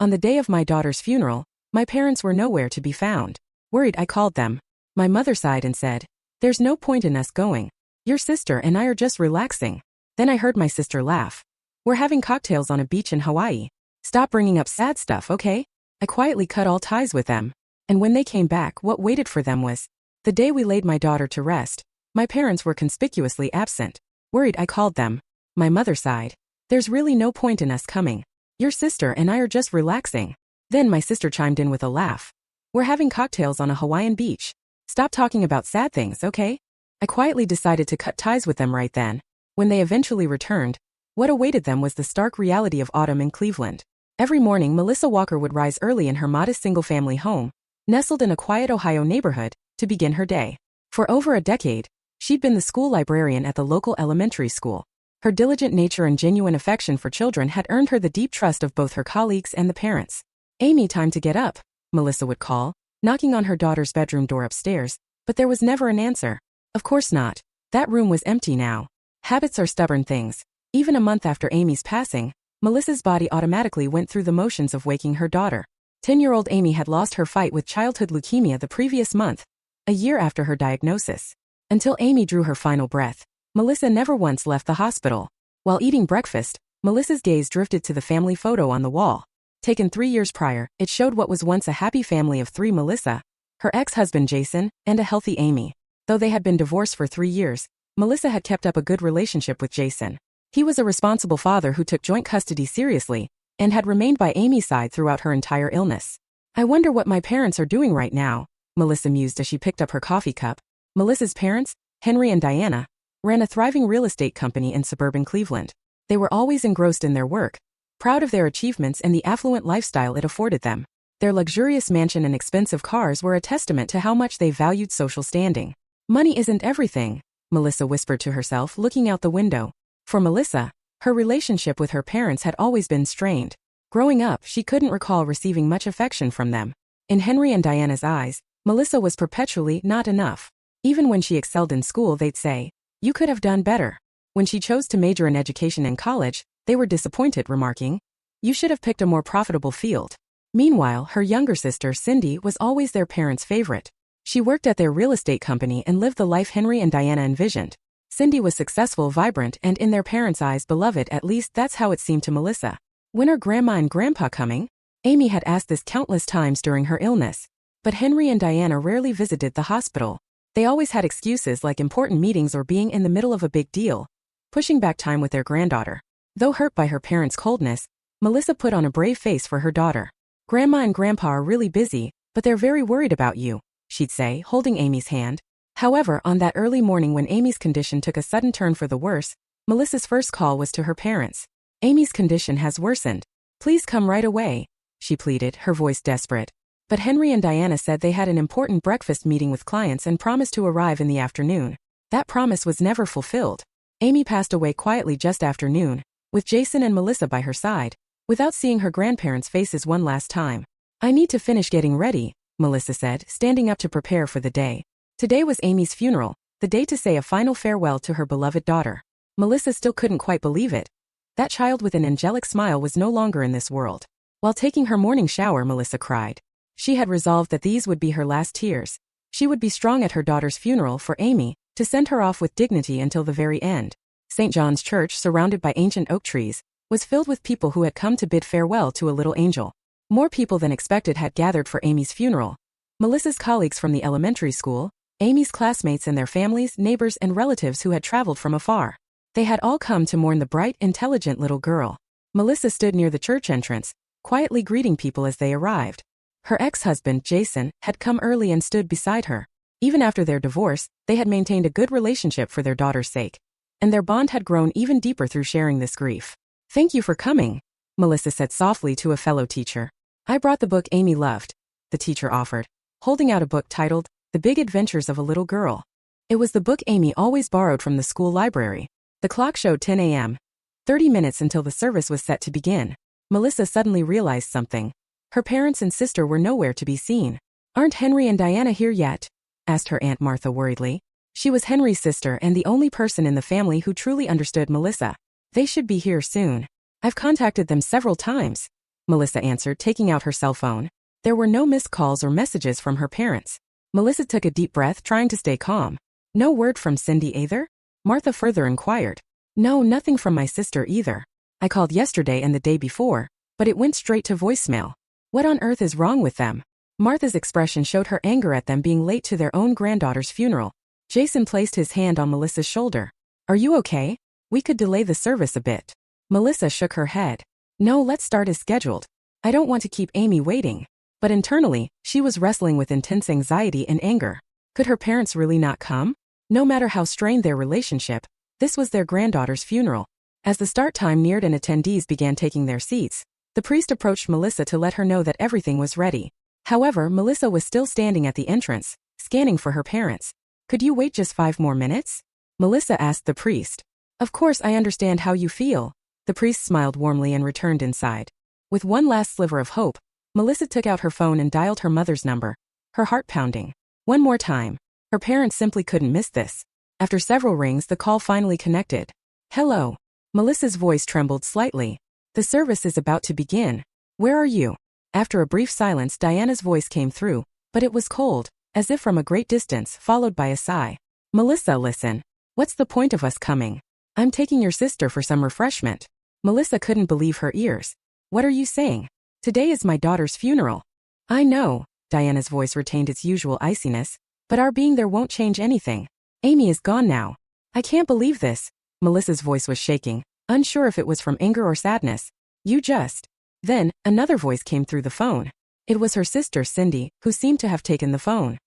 On the day of my daughter's funeral, my parents were nowhere to be found. Worried, I called them. My mother sighed and said, "There's no point in us going. Your sister and I are just relaxing." Then I heard my sister laugh. "We're having cocktails on a beach in Hawaii. Stop bringing up sad stuff, okay?" I quietly cut all ties with them. And when they came back, what waited for them was the day we laid my daughter to rest. My parents were conspicuously absent. Worried, I called them. My mother sighed. "There's really no point in us coming. Your sister and I are just relaxing." Then my sister chimed in with a laugh. "We're having cocktails on a Hawaiian beach. Stop talking about sad things, okay?" I quietly decided to cut ties with them right then. When they eventually returned, what awaited them was the stark reality of autumn in Cleveland. Every morning, Melissa Walker would rise early in her modest single-family home, nestled in a quiet Ohio neighborhood, to begin her day. For over a decade, she'd been the school librarian at the local elementary school. Her diligent nature and genuine affection for children had earned her the deep trust of both her colleagues and the parents. "Amy, time to get up," Melissa would call, knocking on her daughter's bedroom door upstairs, but there was never an answer. Of course not. That room was empty now. Habits are stubborn things. Even a month after Amy's passing, Melissa's body automatically went through the motions of waking her daughter. 10-year-old Amy had lost her fight with childhood leukemia the previous month, a year after her diagnosis. Until Amy drew her final breath, Melissa never once left the hospital. While eating breakfast, Melissa's gaze drifted to the family photo on the wall. Taken 3 years prior, it showed what was once a happy family of 3: Melissa, her ex-husband Jason, and a healthy Amy. Though they had been divorced for 3 years, Melissa had kept up a good relationship with Jason. He was a responsible father who took joint custody seriously, and had remained by Amy's side throughout her entire illness. "I wonder what my parents are doing right now," Melissa mused as she picked up her coffee cup. Melissa's parents, Henry and Diana, ran a thriving real estate company in suburban Cleveland. They were always engrossed in their work, proud of their achievements and the affluent lifestyle it afforded them. Their luxurious mansion and expensive cars were a testament to how much they valued social standing. "Money isn't everything," Melissa whispered to herself, looking out the window. For Melissa, her relationship with her parents had always been strained. Growing up, she couldn't recall receiving much affection from them. In Henry and Diana's eyes, Melissa was perpetually not enough. Even when she excelled in school, they'd say, "You could have done better." When she chose to major in education in college, they were disappointed, remarking, "You should have picked a more profitable field." Meanwhile, her younger sister, Cindy, was always their parents' favorite. She worked at their real estate company and lived the life Henry and Diana envisioned. Cindy was successful, vibrant, and in their parents' eyes beloved, at least that's how it seemed to Melissa. "When are Grandma and Grandpa coming?" Amy had asked this countless times during her illness. But Henry and Diana rarely visited the hospital. They always had excuses like important meetings or being in the middle of a big deal, pushing back time with their granddaughter. Though hurt by her parents' coldness, Melissa put on a brave face for her daughter. "Grandma and Grandpa are really busy, but they're very worried about you," she'd say, holding Amy's hand. However, on that early morning when Amy's condition took a sudden turn for the worse, Melissa's first call was to her parents. "Amy's condition has worsened. Please come right away," she pleaded, her voice desperate. But Henry and Diana said they had an important breakfast meeting with clients and promised to arrive in the afternoon. That promise was never fulfilled. Amy passed away quietly just after noon, with Jason and Melissa by her side, without seeing her grandparents' faces one last time. "I need to finish getting ready," Melissa said, standing up to prepare for the day. Today was Amy's funeral, the day to say a final farewell to her beloved daughter. Melissa still couldn't quite believe it. That child with an angelic smile was no longer in this world. While taking her morning shower, Melissa cried. She had resolved that these would be her last tears. She would be strong at her daughter's funeral for Amy, to send her off with dignity until the very end. St. John's Church, surrounded by ancient oak trees, was filled with people who had come to bid farewell to a little angel. More people than expected had gathered for Amy's funeral. Melissa's colleagues from the elementary school, Amy's classmates and their families, neighbors, and relatives who had traveled from afar. They had all come to mourn the bright, intelligent little girl. Melissa stood near the church entrance, quietly greeting people as they arrived. Her ex-husband, Jason, had come early and stood beside her. Even after their divorce, they had maintained a good relationship for their daughter's sake. And their bond had grown even deeper through sharing this grief. "Thank you for coming," Melissa said softly to a fellow teacher. "I brought the book Amy loved," the teacher offered, holding out a book titled, The Big Adventures of a Little Girl. It was the book Amy always borrowed from the school library. The clock showed 10 a.m. 30 minutes until the service was set to begin. Melissa suddenly realized something. Her parents and sister were nowhere to be seen. "Aren't Henry and Diana here yet?" asked her Aunt Martha worriedly. She was Henry's sister and the only person in the family who truly understood Melissa. "They should be here soon. I've contacted them several times," Melissa answered, taking out her cell phone. There were no missed calls or messages from her parents. Melissa took a deep breath, trying to stay calm. No word from Cindy either? Martha further inquired. No, nothing from my sister either. I called yesterday and the day before, but it went straight to voicemail. What on earth is wrong with them? Martha's expression showed her anger at them being late to their own granddaughter's funeral. Jason placed his hand on Melissa's shoulder. Are you okay? We could delay the service a bit. Melissa shook her head. No, let's start as scheduled. I don't want to keep Amy waiting. But internally, she was wrestling with intense anxiety and anger. Could her parents really not come? No matter how strained their relationship, this was their granddaughter's funeral. As the start time neared and attendees began taking their seats, the priest approached Melissa to let her know that everything was ready. However, Melissa was still standing at the entrance, scanning for her parents. Could you wait just 5 more minutes? Melissa asked the priest. Of course, I understand how you feel. The priest smiled warmly and returned inside. With one last sliver of hope, Melissa took out her phone and dialed her mother's number, her heart pounding. One more time. Her parents simply couldn't miss this. After several rings, the call finally connected. Hello. Melissa's voice trembled slightly. The service is about to begin. Where are you? After a brief silence, Diana's voice came through, but it was cold, as if from a great distance, followed by a sigh. Melissa, listen. What's the point of us coming? I'm taking your sister for some refreshment. Melissa couldn't believe her ears. What are you saying? Today is my daughter's funeral. I know, Diana's voice retained its usual iciness, but our being there won't change anything. Amy is gone now. I can't believe this. Melissa's voice was shaking, unsure if it was from anger or sadness. You just. Then, another voice came through the phone. It was her sister, Cindy, who seemed to have taken the phone.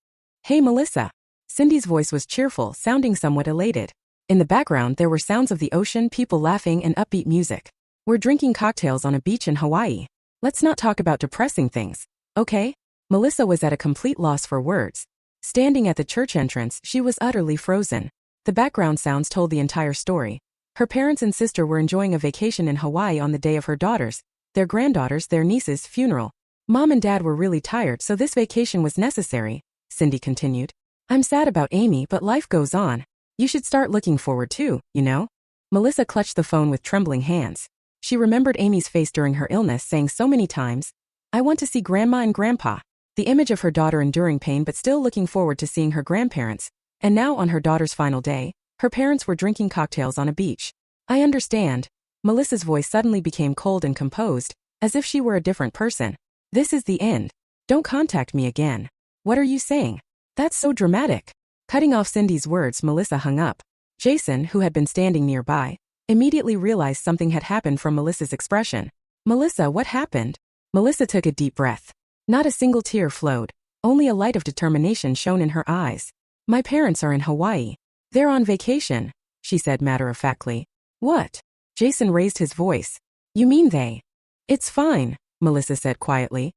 Hey, Melissa. Cindy's voice was cheerful, sounding somewhat elated. In the background, there were sounds of the ocean, people laughing, and upbeat music. We're drinking cocktails on a beach in Hawaii. Let's not talk about depressing things, okay? Melissa was at a complete loss for words. Standing at the church entrance, she was utterly frozen. The background sounds told the entire story. Her parents and sister were enjoying a vacation in Hawaii on the day of her daughter's, their granddaughter's, their niece's funeral. Mom and Dad were really tired, so this vacation was necessary, Cindy continued. I'm sad about Amy, but life goes on. You should start looking forward too, you know? Melissa clutched the phone with trembling hands. She remembered Amy's face during her illness, saying so many times, I want to see Grandma and Grandpa. The image of her daughter enduring pain but still looking forward to seeing her grandparents, and now on her daughter's final day, her parents were drinking cocktails on a beach. I understand. Melissa's voice suddenly became cold and composed, as if she were a different person. This is the end. Don't contact me again. What are you saying? That's so dramatic. Cutting off Cindy's words, Melissa hung up. Jason, who had been standing nearby, immediately realized something had happened from Melissa's expression. Melissa, what happened? Melissa took a deep breath. Not a single tear flowed, only a light of determination shone in her eyes. My parents are in Hawaii. They're on vacation, she said matter-of-factly. What? Jason raised his voice. You mean they? It's fine, Melissa said quietly.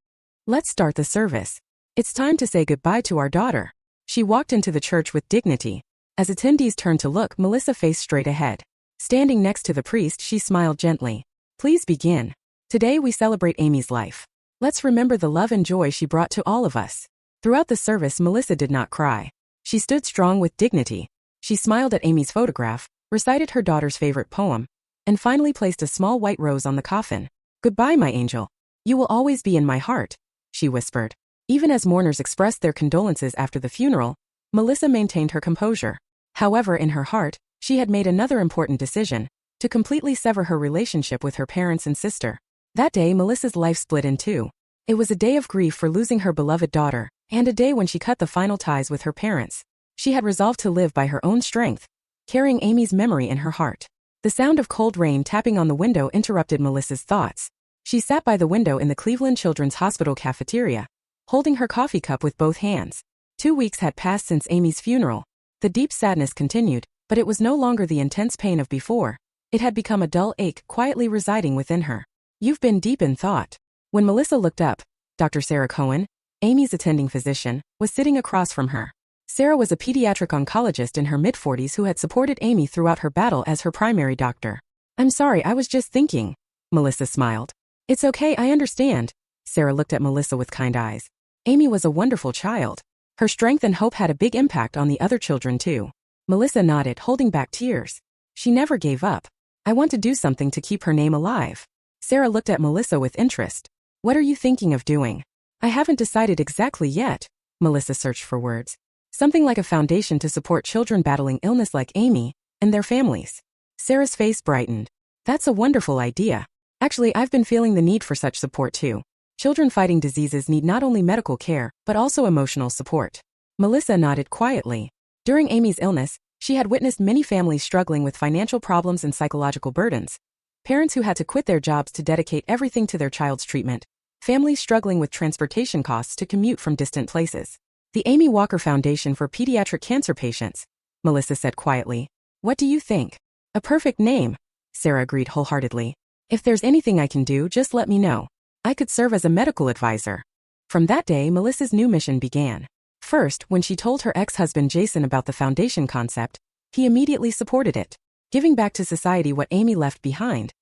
Let's start the service. It's time to say goodbye to our daughter. She walked into the church with dignity. As attendees turned to look, Melissa faced straight ahead. Standing next to the priest, she smiled gently. Please begin. Today we celebrate Amy's life. Let's remember the love and joy she brought to all of us. Throughout the service, Melissa did not cry. She stood strong with dignity. She smiled at Amy's photograph, recited her daughter's favorite poem, and finally placed a small white rose on the coffin. Goodbye, my angel. You will always be in my heart, she whispered. Even as mourners expressed their condolences after the funeral, Melissa maintained her composure. However, in her heart, she had made another important decision, to completely sever her relationship with her parents and sister. That day, Melissa's life split in two. It was a day of grief for losing her beloved daughter, and a day when she cut the final ties with her parents. She had resolved to live by her own strength, carrying Amy's memory in her heart. The sound of cold rain tapping on the window interrupted Melissa's thoughts. She sat by the window in the Cleveland Children's Hospital cafeteria, holding her coffee cup with both hands. 2 weeks had passed since Amy's funeral. The deep sadness continued, but it was no longer the intense pain of before. It had become a dull ache quietly residing within her. You've been deep in thought. When Melissa looked up, Dr. Sarah Cohen, Amy's attending physician, was sitting across from her. Sarah was a pediatric oncologist in her mid-40s who had supported Amy throughout her battle as her primary doctor. I'm sorry, I was just thinking. Melissa smiled. It's okay, I understand. Sarah looked at Melissa with kind eyes. Amy was a wonderful child. Her strength and hope had a big impact on the other children too. Melissa nodded, holding back tears. She never gave up. I want to do something to keep her name alive. Sarah looked at Melissa with interest. What are you thinking of doing? I haven't decided exactly yet. Melissa searched for words. Something like a foundation to support children battling illness like Amy and their families. Sarah's face brightened. That's a wonderful idea. Actually, I've been feeling the need for such support too. Children fighting diseases need not only medical care, but also emotional support. Melissa nodded quietly. During Amy's illness, she had witnessed many families struggling with financial problems and psychological burdens. Parents who had to quit their jobs to dedicate everything to their child's treatment. Families struggling with transportation costs to commute from distant places. The Amy Walker Foundation for Pediatric Cancer Patients, Melissa said quietly. What do you think? A perfect name, Sarah agreed wholeheartedly. If there's anything I can do, just let me know. I could serve as a medical advisor. From that day, Melissa's new mission began. First, when she told her ex-husband Jason about the foundation concept, he immediately supported it. Giving back to society what Amy left behind.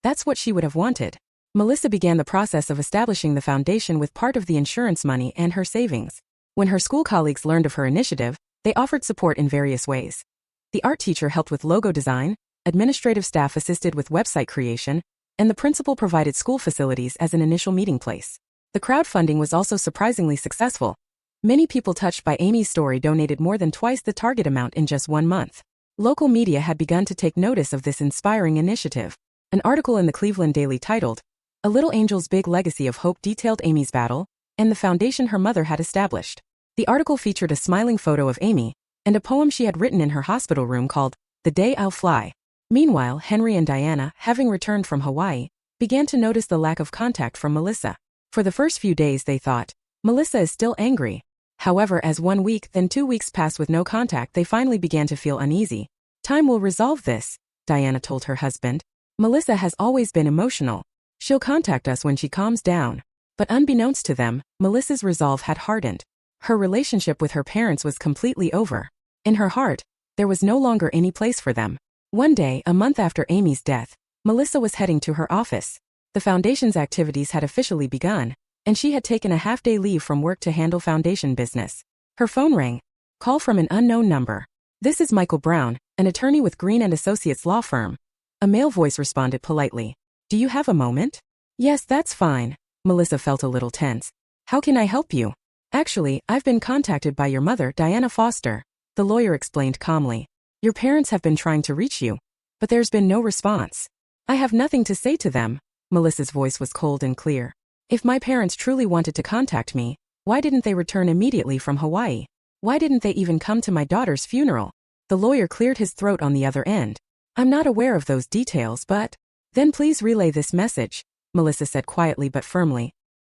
That's what she would have wanted. Melissa began the process of establishing the foundation with part of the insurance money and her savings. When her school colleagues learned of her initiative, they offered support in various ways. The art teacher helped with logo design, administrative staff assisted with website creation, and the principal provided school facilities as an initial meeting place. The crowdfunding was also surprisingly successful. Many people touched by Amy's story donated more than twice the target amount in just 1 month. Local media had begun to take notice of this inspiring initiative. An article in the Cleveland Daily titled, A Little Angel's Big Legacy of Hope detailed Amy's battle and the foundation her mother had established. The article featured a smiling photo of Amy and a poem she had written in her hospital room called, The Day I'll Fly. Meanwhile, Henry and Diana, having returned from Hawaii, began to notice the lack of contact from Melissa. For the first few days they thought, Melissa is still angry. However, as 1 week, then 2 weeks passed with no contact, they finally began to feel uneasy. Time will resolve this, Diana told her husband. Melissa has always been emotional. She'll contact us when she calms down. But unbeknownst to them, Melissa's resolve had hardened. Her relationship with her parents was completely over. In her heart, there was no longer any place for them. One day, a month after Amy's death, Melissa was heading to her office. The foundation's activities had officially begun, and she had taken a half-day leave from work to handle foundation business. Her phone rang. Call from an unknown number. This is Michael Brown, an attorney with Green & Associates law firm. A male voice responded politely. Do you have a moment? Yes, that's fine. Melissa felt a little tense. How can I help you? Actually, I've been contacted by your mother, Diana Foster, the lawyer explained calmly. Your parents have been trying to reach you, but there's been no response. I have nothing to say to them. Melissa's voice was cold and clear. If my parents truly wanted to contact me, why didn't they return immediately from Hawaii? Why didn't they even come to my daughter's funeral? The lawyer cleared his throat on the other end. I'm not aware of those details, but... Then please relay this message, Melissa said quietly but firmly.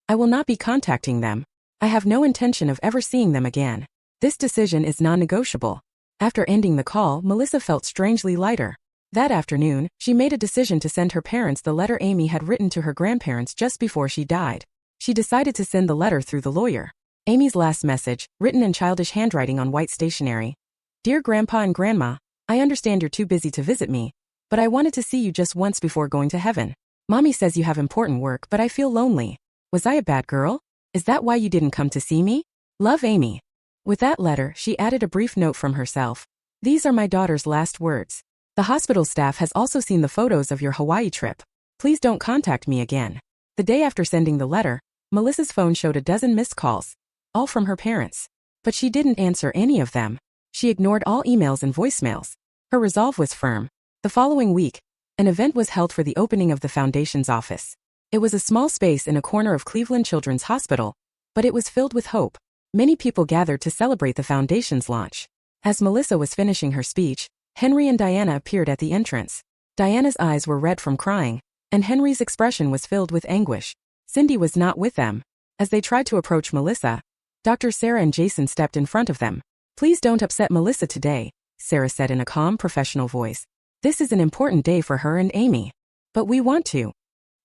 I will not be contacting them. I have no intention of ever seeing them again. This decision is non-negotiable. After ending the call, Melissa felt strangely lighter. That afternoon, she made a decision to send her parents the letter Amy had written to her grandparents just before she died. She decided to send the letter through the lawyer. Amy's last message, written in childish handwriting on white stationery. Dear Grandpa and Grandma, I understand you're too busy to visit me, but I wanted to see you just once before going to heaven. Mommy says you have important work, but I feel lonely. Was I a bad girl? Is that why you didn't come to see me? Love, Amy. With that letter, she added a brief note from herself. These are my daughter's last words. The hospital staff has also seen the photos of your Hawaii trip. Please don't contact me again. The day after sending the letter, Melissa's phone showed a dozen missed calls, all from her parents. But she didn't answer any of them. She ignored all emails and voicemails. Her resolve was firm. The following week, an event was held for the opening of the foundation's office. It was a small space in a corner of Cleveland Children's Hospital, but it was filled with hope. Many people gathered to celebrate the foundation's launch. As Melissa was finishing her speech, Henry and Diana appeared at the entrance. Diana's eyes were red from crying, and Henry's expression was filled with anguish. Cindy was not with them. As they tried to approach Melissa, Dr. Sarah and Jason stepped in front of them. Please don't upset Melissa today, Sarah said in a calm, professional voice. This is an important day for her and Amy. But we want to.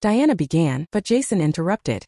Diana began, but Jason interrupted.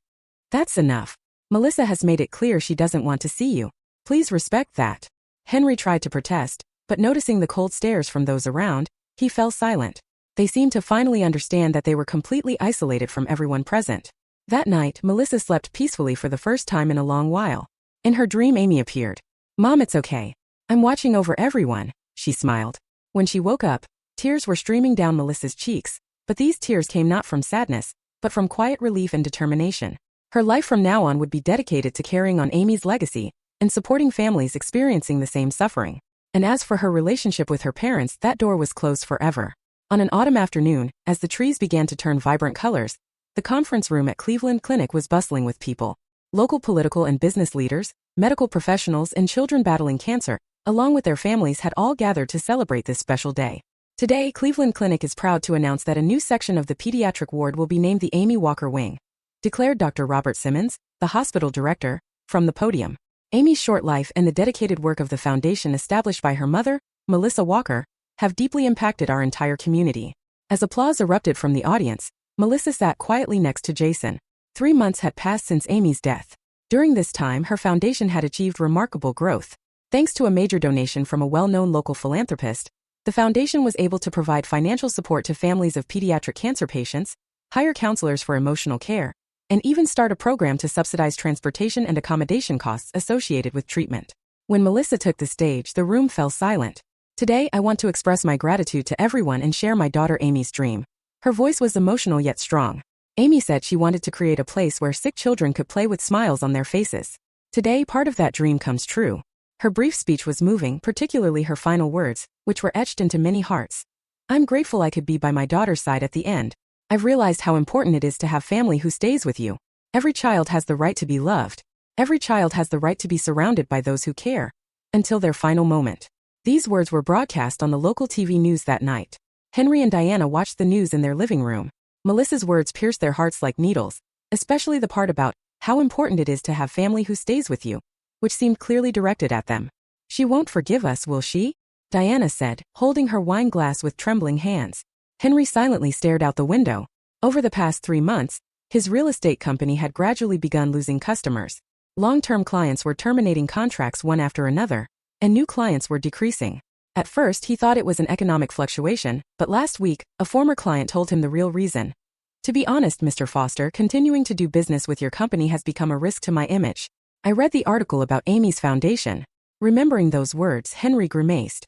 That's enough. Melissa has made it clear she doesn't want to see you. Please respect that. Henry tried to protest, but noticing the cold stares from those around, he fell silent. They seemed to finally understand that they were completely isolated from everyone present. That night, Melissa slept peacefully for the first time in a long while. In her dream, Amy appeared. Mom, it's okay. I'm watching over everyone, she smiled. When she woke up, tears were streaming down Melissa's cheeks, but these tears came not from sadness, but from quiet relief and determination. Her life from now on would be dedicated to carrying on Amy's legacy and supporting families experiencing the same suffering. And as for her relationship with her parents, that door was closed forever. On an autumn afternoon, as the trees began to turn vibrant colors, the conference room at Cleveland Clinic was bustling with people. Local political and business leaders, medical professionals, and children battling cancer, along with their families, had all gathered to celebrate this special day. Today, Cleveland Clinic is proud to announce that a new section of the pediatric ward will be named the Amy Walker Wing, declared Dr. Robert Simmons, the hospital director, from the podium. Amy's short life and the dedicated work of the foundation established by her mother, Melissa Walker, have deeply impacted our entire community. As applause erupted from the audience, Melissa sat quietly next to Jason. 3 months had passed since Amy's death. During this time, her foundation had achieved remarkable growth. Thanks to a major donation from a well-known local philanthropist, the foundation was able to provide financial support to families of pediatric cancer patients, hire counselors for emotional care, and even start a program to subsidize transportation and accommodation costs associated with treatment. When Melissa took the stage, the room fell silent. Today, I want to express my gratitude to everyone and share my daughter Amy's dream. Her voice was emotional yet strong. Amy said she wanted to create a place where sick children could play with smiles on their faces. Today, part of that dream comes true. Her brief speech was moving, particularly her final words, which were etched into many hearts. I'm grateful I could be by my daughter's side at the end. I've realized how important it is to have family who stays with you. Every child has the right to be loved. Every child has the right to be surrounded by those who care. Until their final moment. These words were broadcast on the local TV news that night. Henry and Diana watched the news in their living room. Melissa's words pierced their hearts like needles, especially the part about how important it is to have family who stays with you, which seemed clearly directed at them. She won't forgive us, will she? Diana said, holding her wine glass with trembling hands. Henry silently stared out the window. Over the past 3 months, his real estate company had gradually begun losing customers. Long-term clients were terminating contracts one after another, and new clients were decreasing. At first, he thought it was an economic fluctuation, but last week, a former client told him the real reason. To be honest, Mr. Foster, continuing to do business with your company has become a risk to my image. I read the article about Amy's foundation. Remembering those words, Henry grimaced.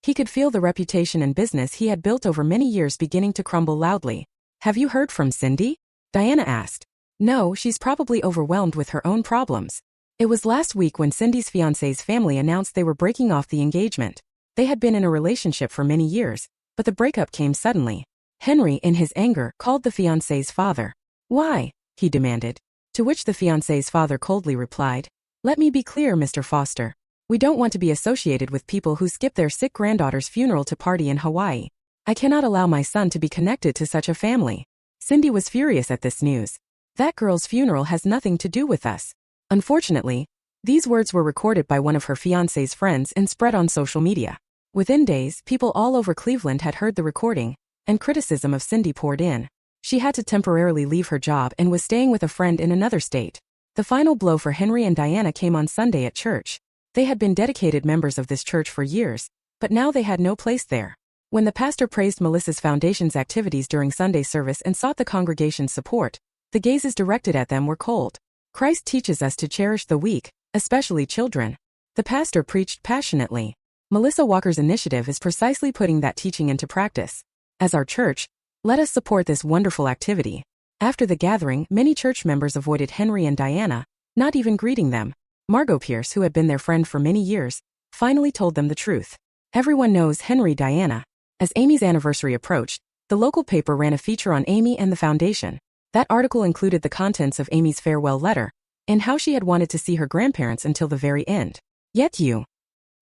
He could feel the reputation and business he had built over many years beginning to crumble loudly. Have you heard from Cindy? Diana asked. No, she's probably overwhelmed with her own problems. It was last week when Cindy's fiancé's family announced they were breaking off the engagement. They had been in a relationship for many years, but the breakup came suddenly. Henry, in his anger, called the fiancé's father. Why? He demanded. To which the fiancé's father coldly replied, Let me be clear, Mr. Foster. We don't want to be associated with people who skip their sick granddaughter's funeral to party in Hawaii. I cannot allow my son to be connected to such a family. Cindy was furious at this news. That girl's funeral has nothing to do with us. Unfortunately, these words were recorded by one of her fiancé's friends and spread on social media. Within days, people all over Cleveland had heard the recording, and criticism of Cindy poured in. She had to temporarily leave her job and was staying with a friend in another state. The final blow for Henry and Diana came on Sunday at church. They had been dedicated members of this church for years, but now they had no place there. When the pastor praised Melissa's foundation's activities during Sunday service and sought the congregation's support, the gazes directed at them were cold. Christ teaches us to cherish the weak, especially children. The pastor preached passionately. Melissa Walker's initiative is precisely putting that teaching into practice. As our church, let us support this wonderful activity. After the gathering, many church members avoided Henry and Diana, not even greeting them. Margot Pierce, who had been their friend for many years, finally told them the truth. Everyone knows Henry Diana. As Amy's anniversary approached, the local paper ran a feature on Amy and the foundation. That article included the contents of Amy's farewell letter, and how she had wanted to see her grandparents until the very end. Yet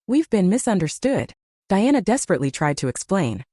we've been misunderstood. Diana desperately tried to explain.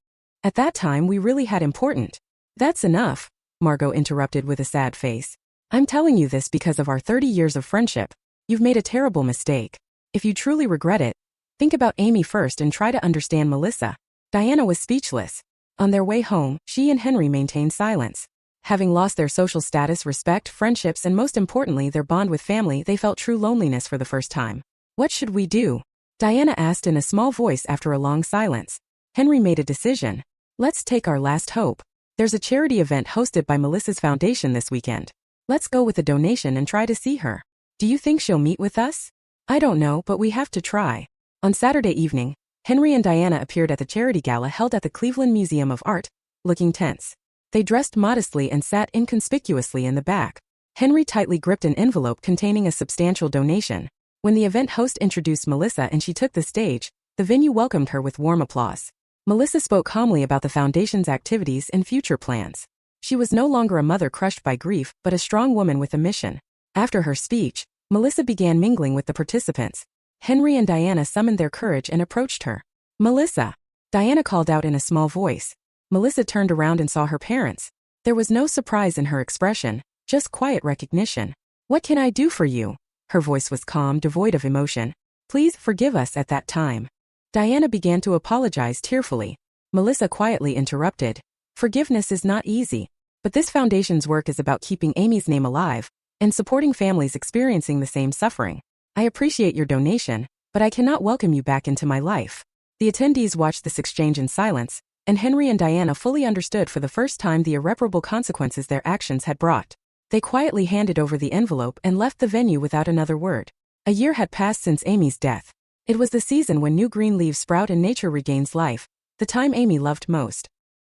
At that time we really had important. That's enough, Margot interrupted with a sad face. I'm telling you this because of our 30 years of friendship. You've made a terrible mistake. If you truly regret it, think about Amy first and try to understand Melissa. Diana was speechless. On their way home, she and Henry maintained silence. Having lost their social status, respect, friendships, and most importantly their bond with family, they felt true loneliness for the first time. What should we do? Diana asked in a small voice after a long silence. Henry made a decision. Let's take our last hope. There's a charity event hosted by Melissa's foundation this weekend. Let's go with a donation and try to see her. Do you think she'll meet with us? I don't know, but we have to try. On Saturday evening, Henry and Diana appeared at the charity gala held at the Cleveland Museum of Art, looking tense. They dressed modestly and sat inconspicuously in the back. Henry tightly gripped an envelope containing a substantial donation. When the event host introduced Melissa and she took the stage, the venue welcomed her with warm applause. Melissa spoke calmly about the foundation's activities and future plans. She was no longer a mother crushed by grief, but a strong woman with a mission. After her speech, Melissa began mingling with the participants. Henry and Diana summoned their courage and approached her. "Melissa!" Diana called out in a small voice. Melissa turned around and saw her parents. There was no surprise in her expression, just quiet recognition. "What can I do for you?" Her voice was calm, devoid of emotion. "Please forgive us at that time." Diana began to apologize tearfully. Melissa quietly interrupted. "Forgiveness is not easy, but this foundation's work is about keeping Amy's name alive and supporting families experiencing the same suffering. I appreciate your donation, but I cannot welcome you back into my life." The attendees watched this exchange in silence, and Henry and Diana fully understood for the first time the irreparable consequences their actions had brought. They quietly handed over the envelope and left the venue without another word. A year had passed since Amy's death. It was the season when new green leaves sprout and nature regains life, the time Amy loved most.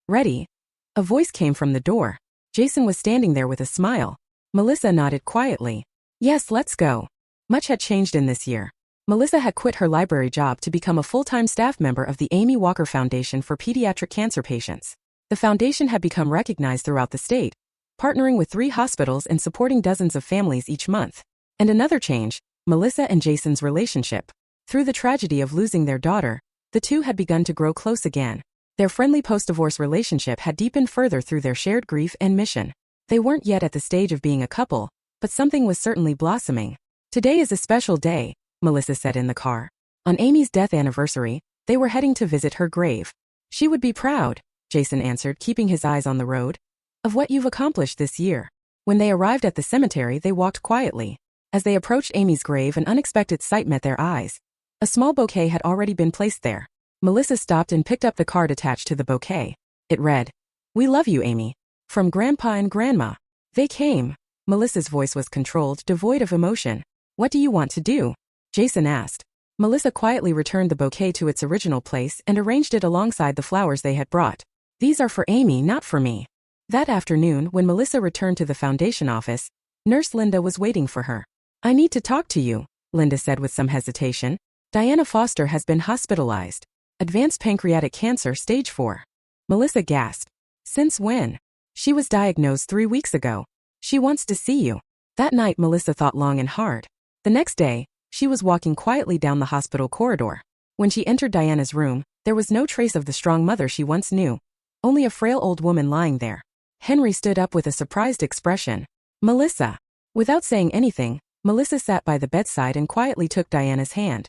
"Ready?" A voice came from the door. Jason was standing there with a smile. Melissa nodded quietly. "Yes, let's go." Much had changed in this year. Melissa had quit her library job to become a full-time staff member of the Amy Walker Foundation for Pediatric Cancer Patients. The foundation had become recognized throughout the state, partnering with 3 hospitals and supporting dozens of families each month. And another change, Melissa and Jason's relationship. Through the tragedy of losing their daughter, the two had begun to grow close again. Their friendly post-divorce relationship had deepened further through their shared grief and mission. They weren't yet at the stage of being a couple, but something was certainly blossoming. "Today is a special day," Melissa said in the car. On Amy's death anniversary, they were heading to visit her grave. "She would be proud," Jason answered, keeping his eyes on the road, "of what you've accomplished this year." When they arrived at the cemetery, they walked quietly. As they approached Amy's grave, an unexpected sight met their eyes. A small bouquet had already been placed there. Melissa stopped and picked up the card attached to the bouquet. It read, "We love you, Amy. From Grandpa and Grandma." They came. Melissa's voice was controlled, devoid of emotion. "What do you want to do?" Jason asked. Melissa quietly returned the bouquet to its original place and arranged it alongside the flowers they had brought. "These are for Amy, not for me." That afternoon, when Melissa returned to the foundation office, Nurse Linda was waiting for her. "I need to talk to you," Linda said with some hesitation. "Diana Foster has been hospitalized. Advanced pancreatic cancer, stage 4. Melissa gasped. "Since when?" "She was diagnosed 3 weeks ago. She wants to see you." That night, Melissa thought long and hard. The next day, she was walking quietly down the hospital corridor. When she entered Diana's room, there was no trace of the strong mother she once knew. Only a frail old woman lying there. Henry stood up with a surprised expression. "Melissa." Without saying anything, Melissa sat by the bedside and quietly took Diana's hand.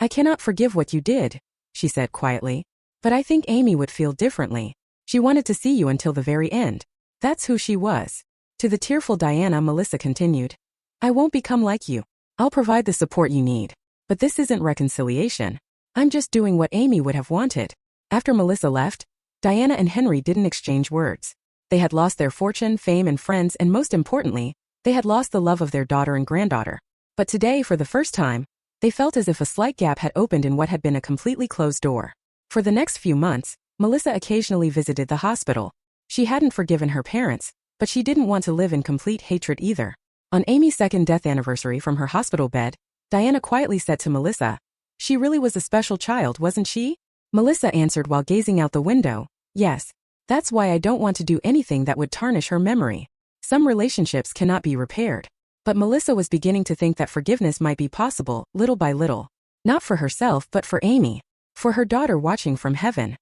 "I cannot forgive what you did," she said quietly. "But I think Amy would feel differently. She wanted to see you until the very end. That's who she was." To the tearful Diana, Melissa continued, "I won't become like you. I'll provide the support you need. But this isn't reconciliation. I'm just doing what Amy would have wanted." After Melissa left, Diana and Henry didn't exchange words. They had lost their fortune, fame, and friends, and most importantly, they had lost the love of their daughter and granddaughter. But today, for the first time, they felt as if a slight gap had opened in what had been a completely closed door. For the next few months, Melissa occasionally visited the hospital. She hadn't forgiven her parents, but she didn't want to live in complete hatred either. On Amy's second death anniversary from her hospital bed, Diana quietly said to Melissa, "She really was a special child, wasn't she?" Melissa answered while gazing out the window, "Yes. That's why I don't want to do anything that would tarnish her memory." Some relationships cannot be repaired. But Melissa was beginning to think that forgiveness might be possible, little by little. Not for herself, but for Amy. For her daughter watching from heaven.